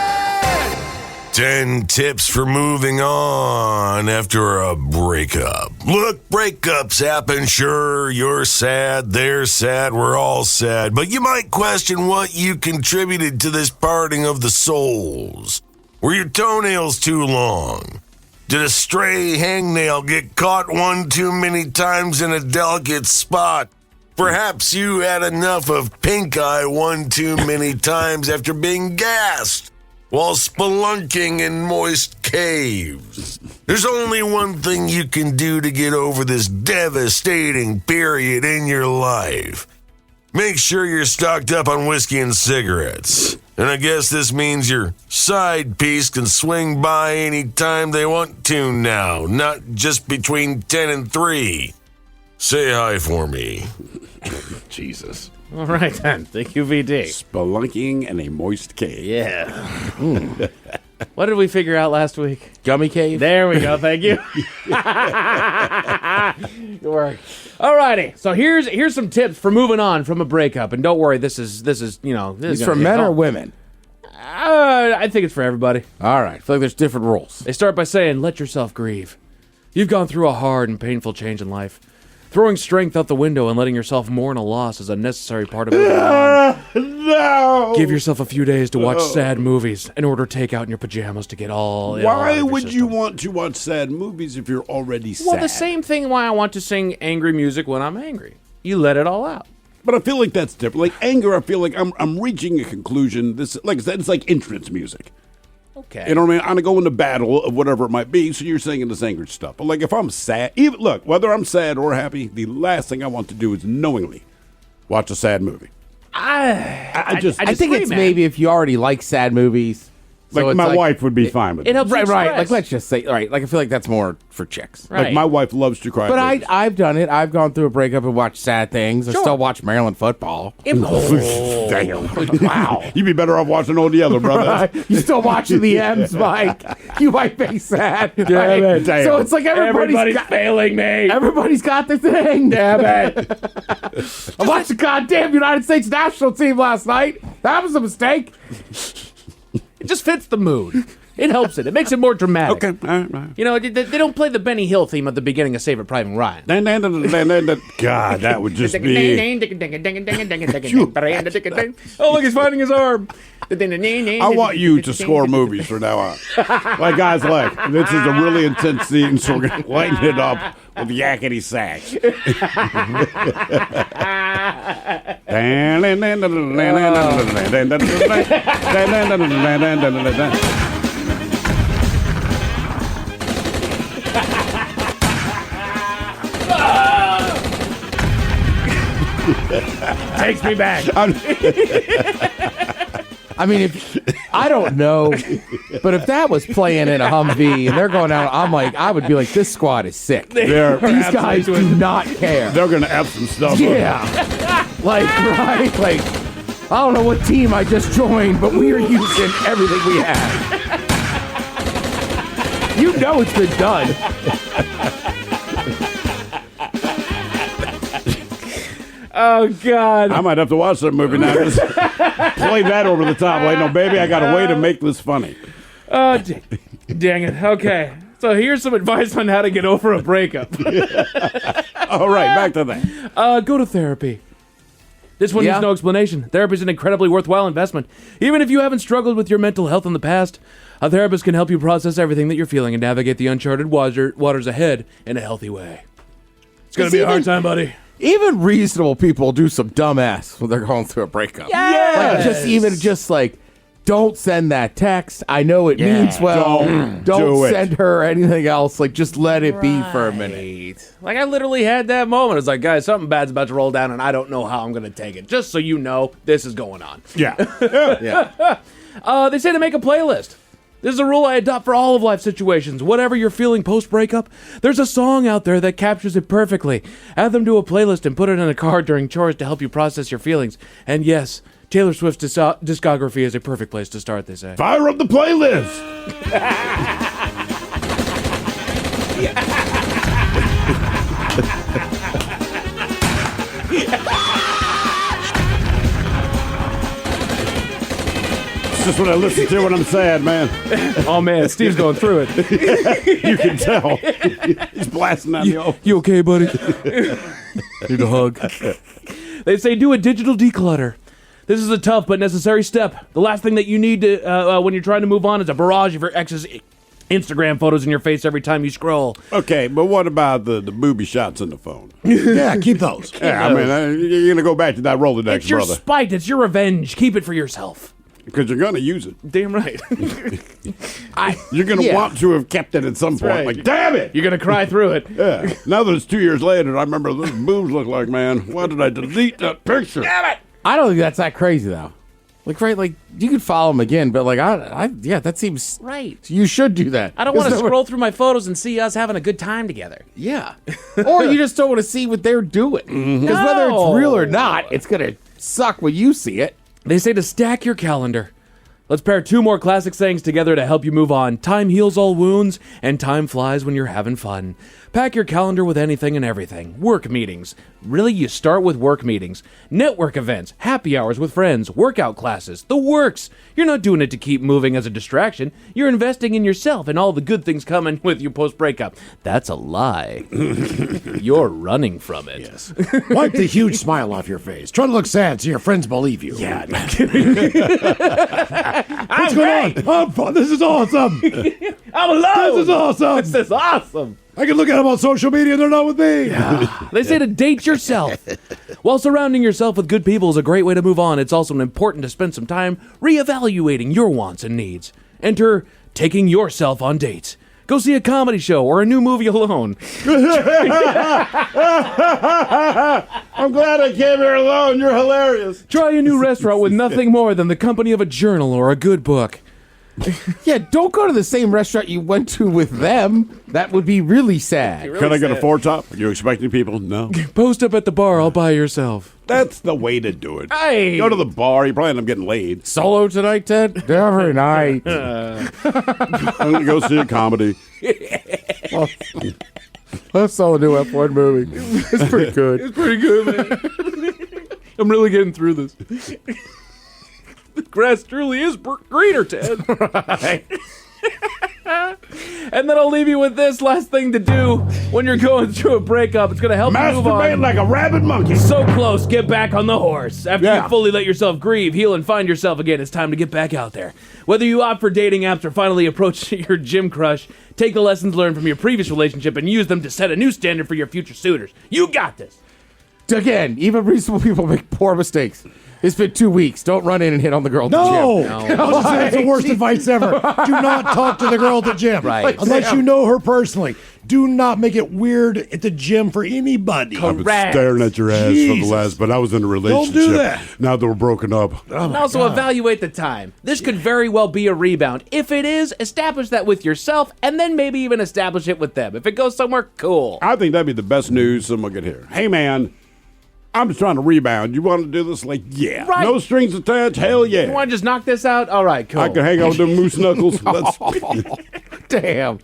10 tips for moving on after a breakup. Look, breakups happen, sure. You're sad, they're sad, we're all sad. But you might question what you contributed to this parting of the souls. Were your toenails too long? Did a stray hangnail get caught one too many times in a delicate spot? Perhaps you had enough of pink eye one too many times after being gassed while spelunking in moist caves. There's only one thing you can do to get over this devastating period in your life. Make sure you're stocked up on whiskey and cigarettes. And I guess this means your side piece can swing by any time they want to now, not just between 10 and 3. Say hi for me. Jesus. All right, then. Thank you, VD. Spelunking in a moist cave. Yeah. What did we figure out last week? Gummy cave. There we go. Thank you. Good work. All righty. So here's some tips for moving on from a breakup. And don't worry, this is this It's for men or women? I think it's for everybody. All right. I feel like there's different rules. They start by saying, let yourself grieve. You've gone through a hard and painful change in life. Throwing strength out the window and letting yourself mourn a loss is a necessary part of it. No! Give yourself a few days to watch sad movies in order to take out in your pajamas to get all. Why would you want to watch sad movies if you're already sad? Well, the same thing why I want to sing angry music when I'm angry. You let it all out. But I feel like that's different. Like anger, I feel like I'm reaching a conclusion. This, like I said, it's like entrance music. Okay. You know what I mean? I'm going to go into battle of whatever it might be, so you're singing this angry stuff. But like if I'm sad, even look, whether I'm sad or happy, the last thing I want to do is knowingly watch a sad movie. I think it's maybe if you already like sad movies. Like so it's my wife would be fine with it. It helps Right. express. Like let's just say, right. Like I feel like that's more for chicks. Right. Like my wife loves to cry. But movies. I've done it. I've gone through a breakup and watched sad things. I still watch Maryland football. Damn. Wow. You'd be better off watching all the other brothers. Right. You still watching the M's, Mike? You might be sad. Damn it. Damn. So it's like everybody's failing me. Everybody's got their thing. Damn it. I watched the goddamn United States national team last night. That was a mistake. It just fits the mood. It helps it. It makes it more dramatic. Okay. All right. You know, they don't play the Benny Hill theme at the beginning of Saving Private Ryan. God, that would just be. Oh, look, he's finding his arm. I want you to score movies from now on. Like, guys, look, this is a really intense scene, so we're going to lighten it up with yakety sax. Takes me back. I mean, I don't know, but if that was playing in a Humvee and they're going out, I would be like, this squad is sick. These guys do not care. They're going to F some stuff. Yeah. Like, right? Like, I don't know what team I just joined, but we are using everything we have. You know it's been done. Oh, God. I might have to watch that movie now. Just play that over the top. Like, no, baby, I got a way to make this funny. Oh, dang it. Okay. So here's some advice on how to get over a breakup. All right, back to that. Go to therapy. This one needs no explanation. Therapy is an incredibly worthwhile investment. Even if you haven't struggled with your mental health in the past, a therapist can help you process everything that you're feeling and navigate the uncharted waters ahead in a healthy way. It's going to be a hard time, buddy. Even reasonable people do some dumbass when they're going through a breakup. Yes. Like just like, don't send that text. I know it means well. Don't send her anything else. Like, just let it be for a minute. Like, I literally had that moment. It's like, guys, something bad's about to roll down, and I don't know how I'm going to take it. Just so you know, this is going on. Yeah. They say to make a playlist. This is a rule I adopt for all of life situations. Whatever you're feeling post-breakup, there's a song out there that captures it perfectly. Add them to a playlist and put it in a car during chores to help you process your feelings. And yes, Taylor Swift's discography is a perfect place to start, they say. Fire up the playlist! That's what I listen to when I'm sad, man. Oh, man, Steve's going through it. You can tell. He's blasting on you. You okay, buddy? Need a hug. They say do a digital declutter. This is a tough but necessary step. The last thing that you need to when you're trying to move on is a barrage of your ex's Instagram photos in your face every time you scroll. Okay, but what about the booby shots in the phone? Yeah, keep those. I mean, you're going to go back to that Rolodex, It's your brother. spite. It's your revenge. Keep it for yourself. Because you're going to use it. Damn right. You're going to want to have kept it at some point. right. Like, damn it! You're going to cry through it. Yeah. Now that it's 2 years later, I remember those boobs look like, man. Why did I delete that picture? Damn it! I don't think that's that crazy, though. Like you could follow him again, but yeah, that seems right. You should do that. I don't want to scroll through my photos and see us having a good time together. Yeah. Or you just don't want to see what they're doing. Because whether it's real or not, it's going to suck when you see it. They say to stack your calendar. Let's pair two more classic sayings together to help you move on. Time heals all wounds, and time flies when you're having fun. Pack your calendar with anything and everything. Work meetings. Really, you start with work meetings. Network events, happy hours with friends, workout classes, the works. You're not doing it to keep moving as a distraction. You're investing in yourself and all the good things coming with you post-breakup. That's a lie. You're running from it. Yes. Wipe the huge smile off your face. Try to look sad so your friends believe you. Yeah, no kidding. What's going on? I'm fun. This is awesome. I'm alone. This is awesome. This is awesome. I can look at them on social media and they're not with me. Yeah. They say to date yourself. While surrounding yourself with good people is a great way to move on, it's also important to spend some time reevaluating your wants and needs. Enter taking yourself on dates. Go see a comedy show or a new movie alone. I'm glad I came here alone. You're hilarious. Try a new restaurant with nothing more than the company of a journal or a good book. Yeah, don't go to the same restaurant you went to with them. That would be really sad. Can I get a 4-top? Are you expecting people? No. Post up at the bar all by yourself. That's the way to do it. Hey. Go to the bar. You probably end up getting laid. Solo tonight, Ted? Every night. I'm going to go see a comedy. I saw a new F1 movie. It's pretty good. It's pretty good, man. I'm really getting through this. The grass truly is greener, Ted. Right. And then I'll leave you with this last thing to do when you're going through a breakup. It's going to help you move on. Masturbate like a rabid monkey. So close. Get back on the horse. After you fully let yourself grieve, heal, and find yourself again, it's time to get back out there. Whether you opt for dating apps or finally approach your gym crush, take the lessons learned from your previous relationship and use them to set a new standard for your future suitors. You got this. Again, even reasonable people make poor mistakes. It's been 2 weeks. Don't run in and hit on the girl at the gym. No. That's the worst advice ever. Do not talk to the girl at the gym. Right. Unless you know her personally. Do not make it weird at the gym for anybody. I've been staring at your ass for the last, but I was in a relationship. Don't do that. Now that we're broken up. And also evaluate the time. This could very well be a rebound. If it is, establish that with yourself, and then maybe even establish it with them. If it goes somewhere, cool. I think that'd be the best news someone could hear. Hey, man, I'm just trying to rebound. You want to do this? Like, yeah. Right. No strings attached? Hell yeah. You want to just knock this out? All right, cool. I can hang out with them moose knuckles. Damn.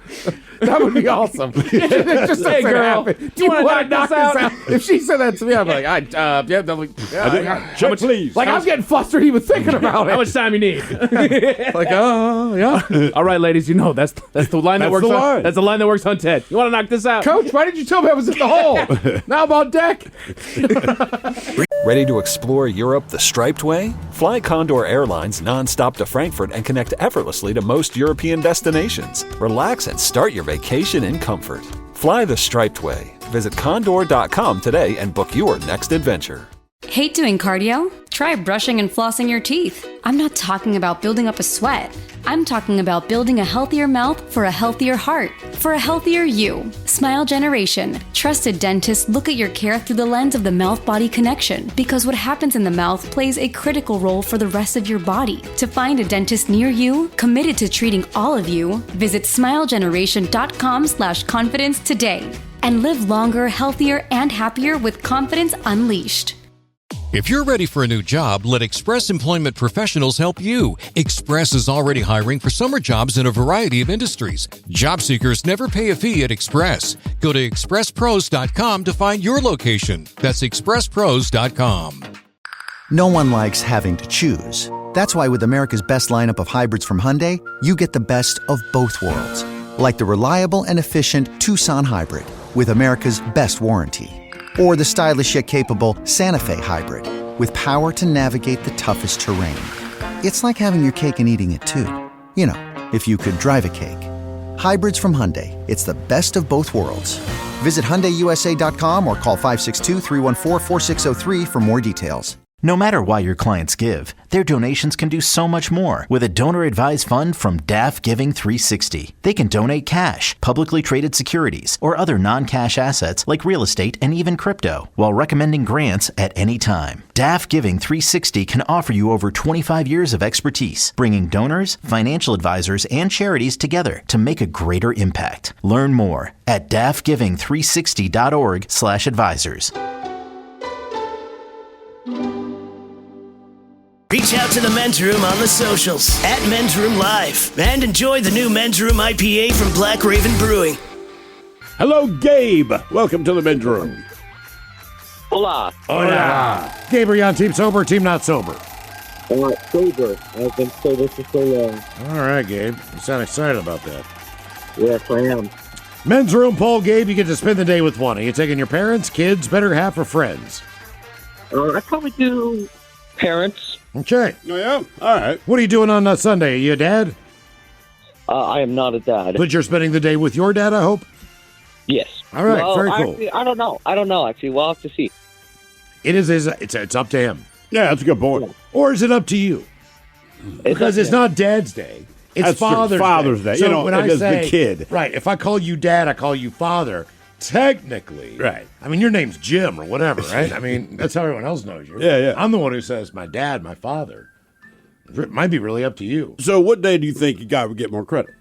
That would be awesome. Just hey, girl, do you want to knock this out? If she said that to me, I'd be like, check, please. Like, I'm getting flustered even thinking about it. How much time you need? Like, yeah. All right, ladies, you know that's the line that works. That's the line that works on Ted. You want to knock this out, Coach? Why did you tell me I was in the hole? Now I'm on deck. Ready to explore Europe the striped way? Fly Condor Airlines nonstop to Frankfurt and connect effortlessly to most European destinations. Relax and start your vacation in comfort. Fly the striped way. Visit condor.com today and book your next adventure. Hate doing cardio? Try brushing and flossing your teeth. I'm not talking about building up a sweat. I'm talking about building a healthier mouth for a healthier heart, for a healthier you. Smile Generation. Trusted dentists look at your care through the lens of the mouth-body connection because what happens in the mouth plays a critical role for the rest of your body. To find a dentist near you, committed to treating all of you, visit smilegeneration.com/confidence today and live longer, healthier, and happier with confidence unleashed. If you're ready for a new job, let Express Employment Professionals help you. Express is already hiring for summer jobs in a variety of industries. Job seekers never pay a fee at Express. Go to expresspros.com to find your location. That's expresspros.com. No one likes having to choose. That's why with America's best lineup of hybrids from Hyundai, you get the best of both worlds. Like the reliable and efficient Tucson hybrid with America's best warranty. Or the stylish yet capable Santa Fe hybrid with power to navigate the toughest terrain. It's like having your cake and eating it too. You know, if you could drive a cake. Hybrids from Hyundai. It's the best of both worlds. Visit HyundaiUSA.com or call 562-314-4603 for more details. No matter why your clients give, their donations can do so much more with a donor-advised fund from DAF Giving 360. They can donate cash, publicly traded securities, or other non-cash assets like real estate and even crypto, while recommending grants at any time. DAF Giving 360 can offer you over 25 years of expertise, bringing donors, financial advisors, and charities together to make a greater impact. Learn more at dafgiving360.org/advisors. Reach out to the Men's Room on the socials at Men's Room Live and enjoy the new Men's Room IPA from Black Raven Brewing. Hello, Gabe. Welcome to the Men's Room. Hola. Hola. Gabe, are you on Team Sober or Team Not Sober? Sober. I've been sober for so long. All right, Gabe. You sound excited about that. Yes, I am. Men's Room poll, Gabe. You get to spend the day with one. Are you taking your parents, kids, better half, or friends? I'd probably do parents. Okay. Oh, yeah? All right. What are you doing on Sunday? Are you a dad? I am not a dad. But you're spending the day with your dad, I hope? Yes. All right, well, very cool. Actually, I don't know, actually. We'll have to see. It's up to him. Yeah, that's a good point. Or is it up to you? Because it's not Dad's Day. It's That's true. Father's Day. So You know, when I as say the kid. Right, if I call you Dad, I call you Father. Technically. Right. I mean, your name's Jim or whatever, right? I mean, that's how everyone else knows you. Yeah, yeah. I'm the one who says my dad, my father. It might be really up to you. So what day do you think a guy would get more credit?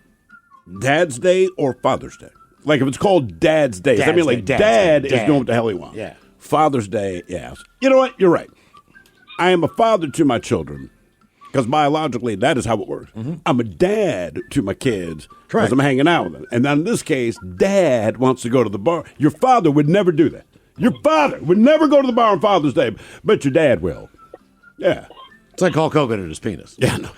Dad's Day or Father's Day? Like if it's called Dad's Day, does that mean like Dad is doing what the hell he wants? Yeah. Father's Day, yeah. You know what? You're right. I am a father to my children because biologically that is how it works. Mm-hmm. I'm a dad to my kids Correct. because I'm hanging out with them. And then in this case, Dad wants to go to the bar. Your father would never do that. Your father would never go to the bar on Father's Day, but your dad will. Yeah. It's like Hulk Hogan and his penis. Yeah, no.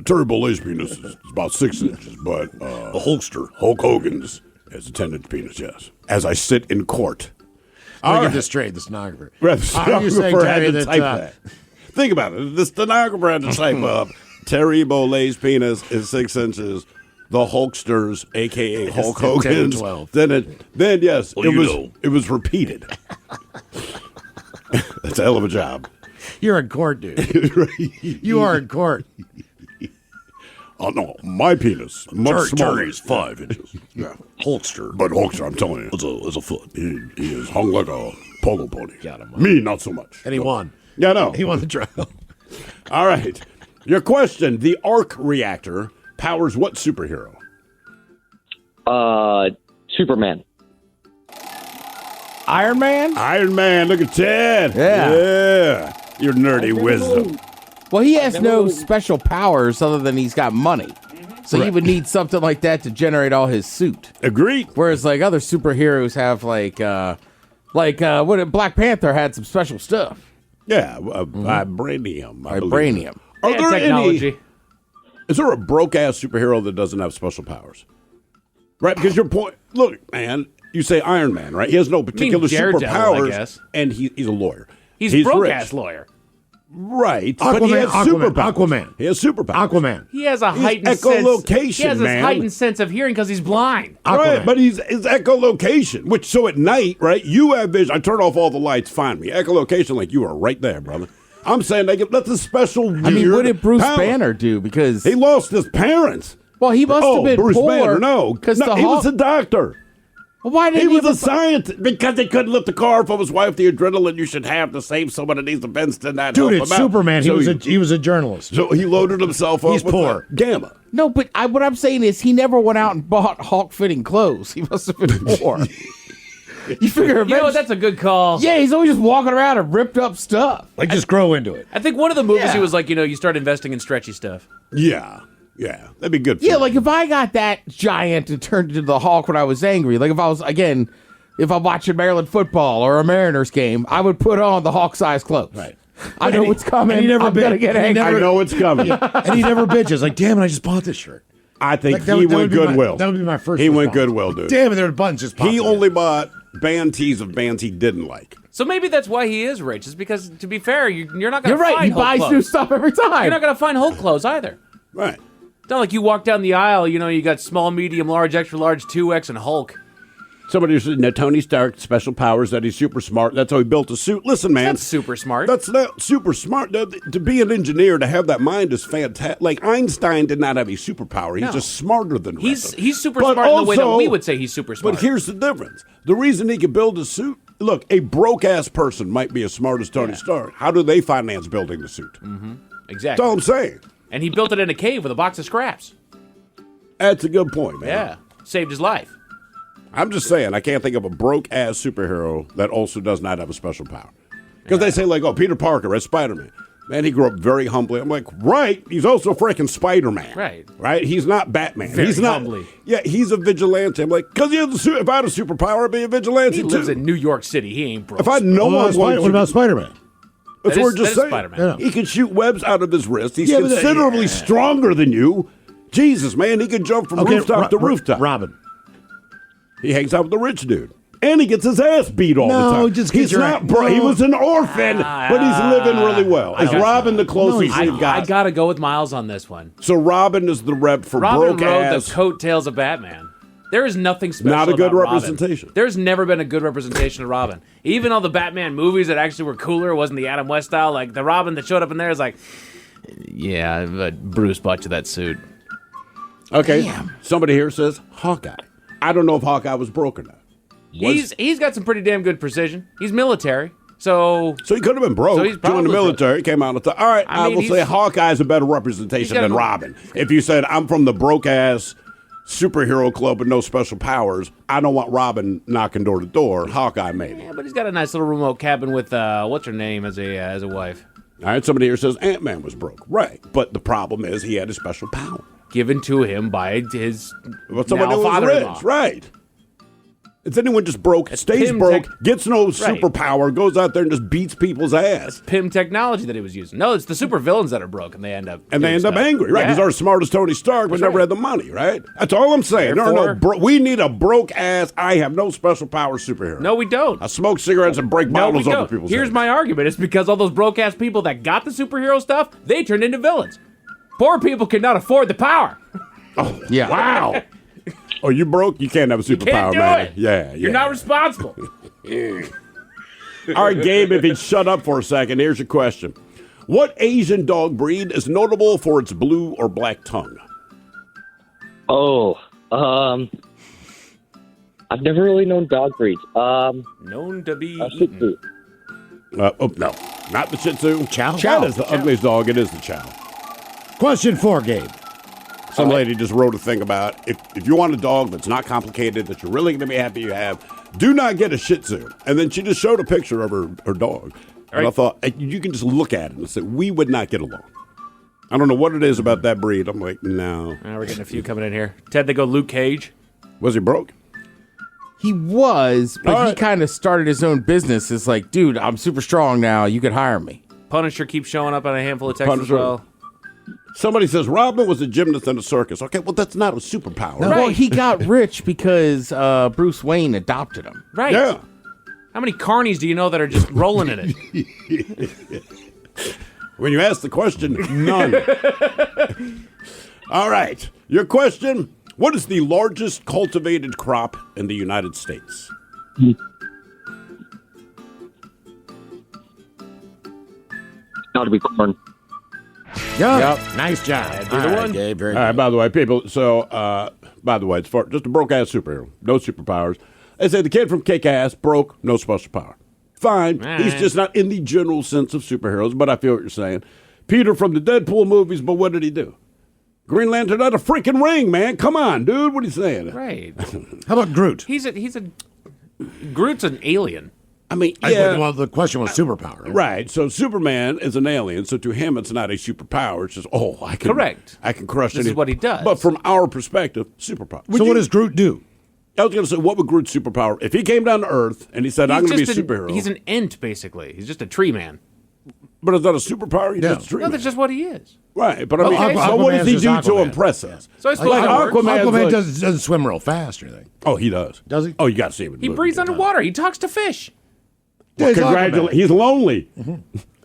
Terry Bolle's penis is about 6 inches, but the Hulkster, Hulk Hogan's, is a 10-inch penis, yes. As I sit in court. Let me get this straight, the stenographer. Right, the Are you saying, stenographer Terry, had to that, type that. Think about it. The stenographer had to type up Terry Bolle's penis is 6 inches. The Hulksters, a.k.a. Hulk Hogan's. 12. Then yes, it was repeated. That's a hell of a job. You're in court, dude. You are in court. Oh, no, my penis, much smaller. Terry's 5 inches. Yeah, Hulkster. But Hulkster, I'm telling you, it's a foot. He is hung like a polo pony. Got him. Me, not so much. And he won. Yeah, no. He won the trial. All right. Your question, the arc reactor powers what superhero? Superman. Iron Man? Iron Man, look at Ted. Yeah. Yeah. Your nerdy wisdom. Well, he has no special powers other than he's got money. So he would need something like that to generate all his suit. Agreed. Whereas like other superheroes have like what Black Panther had some special stuff. Yeah, vibranium. Vibranium. Are there technology. Is there a broke-ass superhero that doesn't have special powers? Right, because your point... Look, man, you say Iron Man, right? He has no particular Daredevil, superpowers, I guess. and he's a lawyer. He's rich. broke-ass lawyer. Right, but he has superpowers. Aquaman. He has superpowers. Aquaman. He has a He's heightened echolocation, sense. He has man. a heightened sense of hearing because he's blind. Right, but he's echolocation, which so at night, right, you have vision. I turn off all the lights, find me. Echolocation, like you are right there, brother. I'm saying that's a special weird I mean, what did Bruce power. Banner do? Because He lost his parents. well, he must have been Bruce poor. Banner, no. because No, he was a doctor. Well, why did He was a scientist because they couldn't lift the car from his wife. The adrenaline you should have to save someone that needs a Benson that Dude, help it's him out. Superman. So He was a journalist. So he loaded himself up. He's with poor. Gamma. No, but what I'm saying is he never went out and bought Hulk-fitting clothes. He must have been poor. You figure You know what? That's a good call. yeah, he's always just walking around and ripped up stuff. Like, just grow into it. I think one of the movies Yeah. he was like, you start investing in stretchy stuff. Yeah, that'd be good. For Yeah, you. like if I got that giant and turned into the Hulk when I was angry, like if I'm watching Maryland football or a Mariners game, I would put on the Hulk-sized clothes. Right. I know what's coming. and he never I'm gonna bit- get and he angry. I know it's coming. And he never bitches. Like, damn it, I just bought this shirt. I think Like, that he would- that went would be my- Goodwill. that would be my first He went response. Goodwill, dude. Damn it, there were buttons just popped He in. only bought band tees of bands he didn't like. So maybe that's why he is rich. Is because, to be fair, you're not going You're to right. find He Hulk buys clothes. new stuff every time. You're not going to find Hulk clothes either. Right. It's not like you walk down the aisle, you got small, medium, large, extra large, 2X, and Hulk. Somebody said, no, Tony Stark, special powers, that he's super smart. That's how he built a suit. Listen, man. That's super smart. That's not super smart. To be an engineer, to have that mind is fantastic. Like, Einstein did not have a superpower. He's just smarter than the rest of them. He's super smart in the way that we would say he's super smart. But here's the difference. The reason he could build a suit, look, a broke-ass person might be as smart as Tony Stark. How do they finance building the suit? Mm-hmm. Exactly. That's all I'm saying. And he built it in a cave with a box of scraps. That's a good point, man. Yeah. Saved his life. I'm just saying, I can't think of a broke-ass superhero that also does not have a special power. Because they say, like, oh, Peter Parker as Spider-Man. Man, he grew up very humbly. I'm like, right, he's also freaking Spider-Man. Right? He's not Batman. Very he's not humbly. Yeah, he's a vigilante. I'm like, because if I had a superpower, I'd be a vigilante, He too. lives in New York City. He ain't broke. If I know what about Spider-Man? That's what we're just saying. Spider-Man. He can shoot webs out of his wrist. He's Yeah, but considerably stronger than you. Jesus, man, he can jump from rooftop to rooftop. Robin. He hangs out with the rich dude. And he gets his ass beat all the time. He's not he was an orphan, but he's living really well. Is Robin the closest we've got? I gotta go with Miles on this one. So Robin is the rep for Robin broke rode ass. the coattails of Batman. There is nothing special Not a good about Robin. representation. There's never been a good representation of Robin. Even all the Batman movies that actually were cooler, wasn't the Adam West style. Like the Robin that showed up in there is like, yeah, but Bruce bought you that suit. Okay, Damn. somebody here says Hawkeye. I don't know if Hawkeye was broke or not. He's got some pretty damn good precision. He's military, so he could have been broke. So he's joined probably the military, came out and thought, all right, I will say Hawkeye is a better representation than Robin. If you said I'm from the broke ass superhero club with no special powers, I don't want Robin knocking door to door. Hawkeye maybe. Yeah, but he's got a nice little remote cabin with what's her name as a wife. All right, somebody here says Ant-Man was broke. Right, but the problem is he had a special power given to him by his somebody who was father-in-law. rich. Right. Is anyone just broke, stays Pym broke, tech- gets no Right. superpower, goes out there and just beats people's ass? Pym technology that he was using. No, it's the super villains that are broke and they end up doing stuff. Angry, right? Because Yeah. they're as smart as Tony Stark, but That's never right. had the money, right? That's all I'm saying. Therefore- We need a broke ass. I have no special power superhero. No, we don't. I smoke cigarettes and break No, we bottles over don't. people's Here's heads. my argument. It's because all those broke ass people that got the superhero stuff, they turned into villains. Poor people cannot afford the power. Oh, yeah. Wow. Oh, you broke? You can't have a superpower, Can't do man. it. Yeah, You're not responsible. All right, Gabe, if you'd shut up for a second, here's your question. What Asian dog breed is notable for its blue or black tongue? Oh, I've never really known dog breeds. Known to be Shih Tzu. No, not the Shih Tzu. Chow? That is the ugliest dog. It is the Chow. Question 4, Gabe. Some lady just wrote a thing about if you want a dog that's not complicated, that you're really going to be happy you have, do not get a Shih Tzu. And then she just showed a picture of her dog. And I thought, you can just look at it and say, we would not get along. I don't know what it is about that breed. I'm like, no. We're getting a few coming in here. Ted, they go Luke Cage. Was he broke? He was, but he kind of started his own business. It's like, dude, I'm super strong now. You could hire me. Punisher keeps showing up on a handful of texts as Punisher. well. Somebody says Robin was a gymnast in a circus. Okay, well, that's not a superpower. No, well, he got rich because Bruce Wayne adopted him. Right. Yeah. How many carnies do you know that are just rolling in it? When you ask the question, none. All right. Your question, what is the largest cultivated crop in the United States? Got to be corn. Yep. Nice job. That'd be the one. Gabe, very All right, good. by the way, people, so, by the way, it's for just a broke-ass superhero. No superpowers. They say the kid from Kick-Ass, broke, no special power. Fine. All He's right. just not in the general sense of superheroes, but I feel what you're saying. Peter from the Deadpool movies, but what did he do? Green Lantern had a freaking ring, man. Come on, dude. What are you saying? Right. How about Groot? He's a Groot's an alien. I mean, yeah. Well, the question was superpower. Right. So Superman is an alien. So to him, it's not a superpower. It's just, I can Correct. I can crush This is anything. what he does. But from our perspective, superpower. So what does Groot do? I was going to say, what would Groot's superpower if he came down to Earth and he said, "I'm going to be a superhero"? He's an ent, basically. He's just a tree man. But it's not a superpower. He's just a tree No, man. that's just what he is. Right. But I mean, Okay, so what Aquaman's does he just do to Aquaman. impress us? So I suppose Like that works. Aquaman's Aquaman like- doesn't swim real fast or anything. Oh, he does. Does he? Oh, you got to see him. in the He movie. breathes underwater. He talks to fish. Well, He's congratulations. Aquaman. He's lonely.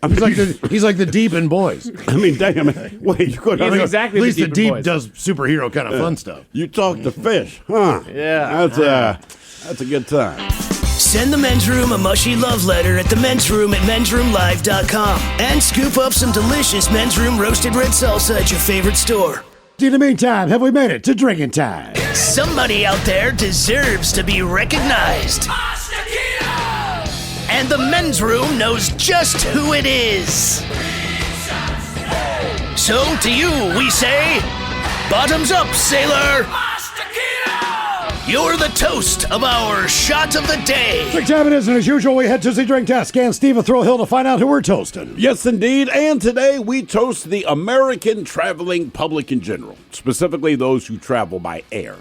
I mean, He's like the Deep in Boys. I mean, damn it. Wait, you could He's exactly At least the the Deep Deep Boys. does superhero kind of fun stuff. You talk to fish, huh? Yeah. That's That's a good time. Send the Men's Room a mushy love letter at the Men's Room at mensroomlive.com and scoop up some delicious Men's Room roasted red salsa at your favorite store. In the meantime, have we made it to drinking time? Somebody out there deserves to be recognized. And the Men's Room knows just who it is. So to you, we say, bottoms up, sailor. You're the toast of our shot of the day. Drink time it is, and as usual, we head to the drink test. Scan Steve and Thrill Hill to find out who we're toasting. Yes, indeed. And today we toast the American traveling public in general, specifically those who travel by air.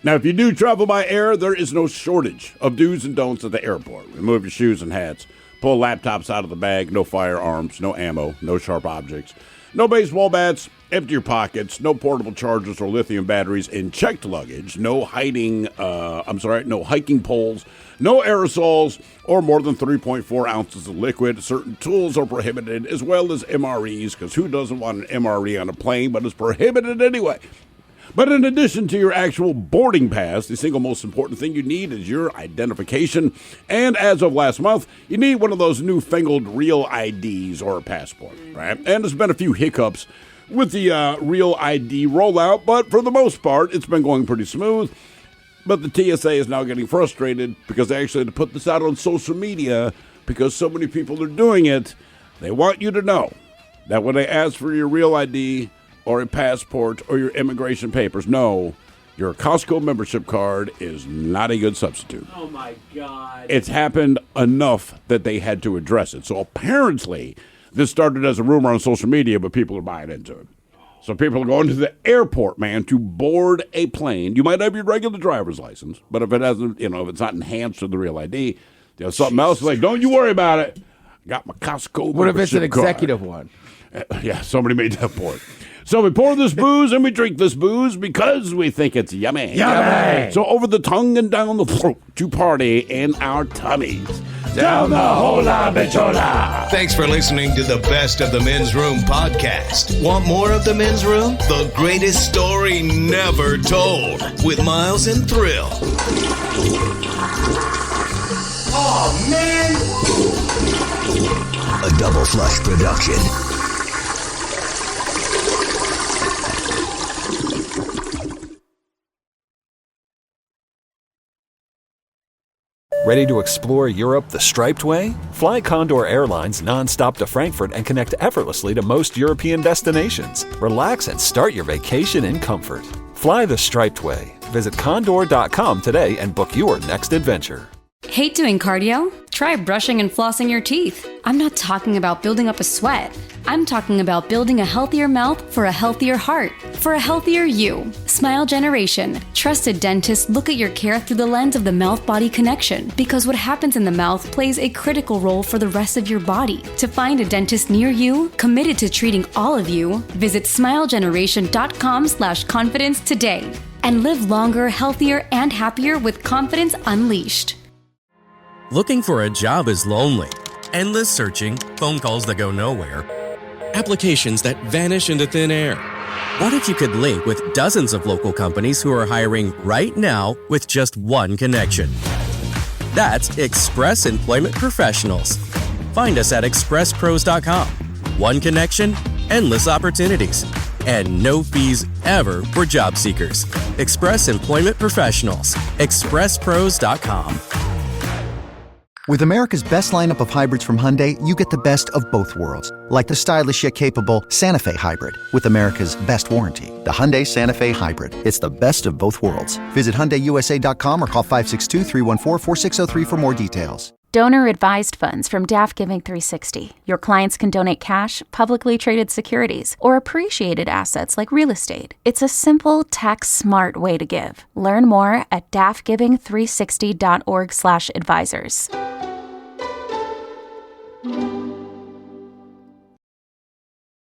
Now, if you do travel by air, there is no shortage of do's and don'ts at the airport. Remove your shoes and hats. Pull laptops out of the bag. No firearms, no ammo, no sharp objects. No baseball bats, empty your pockets, no portable chargers or lithium batteries in checked luggage, no hiking poles, no aerosols, or more than 3.4 ounces of liquid. Certain tools are prohibited, as well as MREs, because who doesn't want an MRE on a plane, but it's prohibited anyway. But in addition to your actual boarding pass, the single most important thing you need is your identification. And as of last month, you need one of those newfangled real IDs or a passport, right? And there's been a few hiccups with the real ID rollout, but for the most part, it's been going pretty smooth. But the TSA is now getting frustrated because they actually had to put this out on social media because so many people are doing it. They want you to know that when they ask for your real ID or a passport or your immigration papers, no, your Costco membership card is not a good substitute. Oh, my God. It's happened enough that they had to address it. So apparently, this started as a rumor on social media, but people are buying into it. So people are going to the airport, man, to board a plane. You might have your regular driver's license, but if it hasn't, if it's not enhanced with the real ID, there's something else. Like, don't you worry about it. I got my Costco What if it's an membership card. executive one? Yeah, somebody made that point. So we pour this booze and we drink this booze because we think it's yummy. Yummy! So over the tongue and down the throat to party in our tummies. Down the hola bichola. Thanks for listening to the Best of the Men's Room podcast. Want more of the Men's Room? The greatest story never told with Miles and Thrill. Oh, man! A Double Flush production. Ready to explore Europe the striped way? Fly Condor Airlines nonstop to Frankfurt and connect effortlessly to most European destinations. Relax and start your vacation in comfort. Fly the striped way. Visit condor.com today and book your next adventure. Hate doing cardio? Try brushing and flossing your teeth. I'm not talking about building up a sweat. I'm talking about building a healthier mouth for a healthier heart, for a healthier you. Smile Generation. Trusted dentists look at your care through the lens of the mouth-body connection because what happens in the mouth plays a critical role for the rest of your body. To find a dentist near you, committed to treating all of you, visit smilegeneration.com/confidence today and live longer, healthier, and happier with confidence unleashed. Looking for a job is lonely. Endless searching, phone calls that go nowhere, applications that vanish into thin air. What if you could link with dozens of local companies who are hiring right now with just one connection? That's Express Employment Professionals. Find us at expresspros.com. One connection, endless opportunities, and no fees ever for job seekers. Express Employment Professionals. expresspros.com. With America's best lineup of hybrids from Hyundai, you get the best of both worlds. Like the stylish yet capable Santa Fe Hybrid, with America's best warranty. The Hyundai Santa Fe Hybrid. It's the best of both worlds. Visit HyundaiUSA.com or call 562-314-4603 for more details. Donor-advised funds from DAF Giving 360. Your clients can donate cash, publicly traded securities, or appreciated assets like real estate. It's a simple, tax-smart way to give. Learn more at dafgiving360.org/advisors.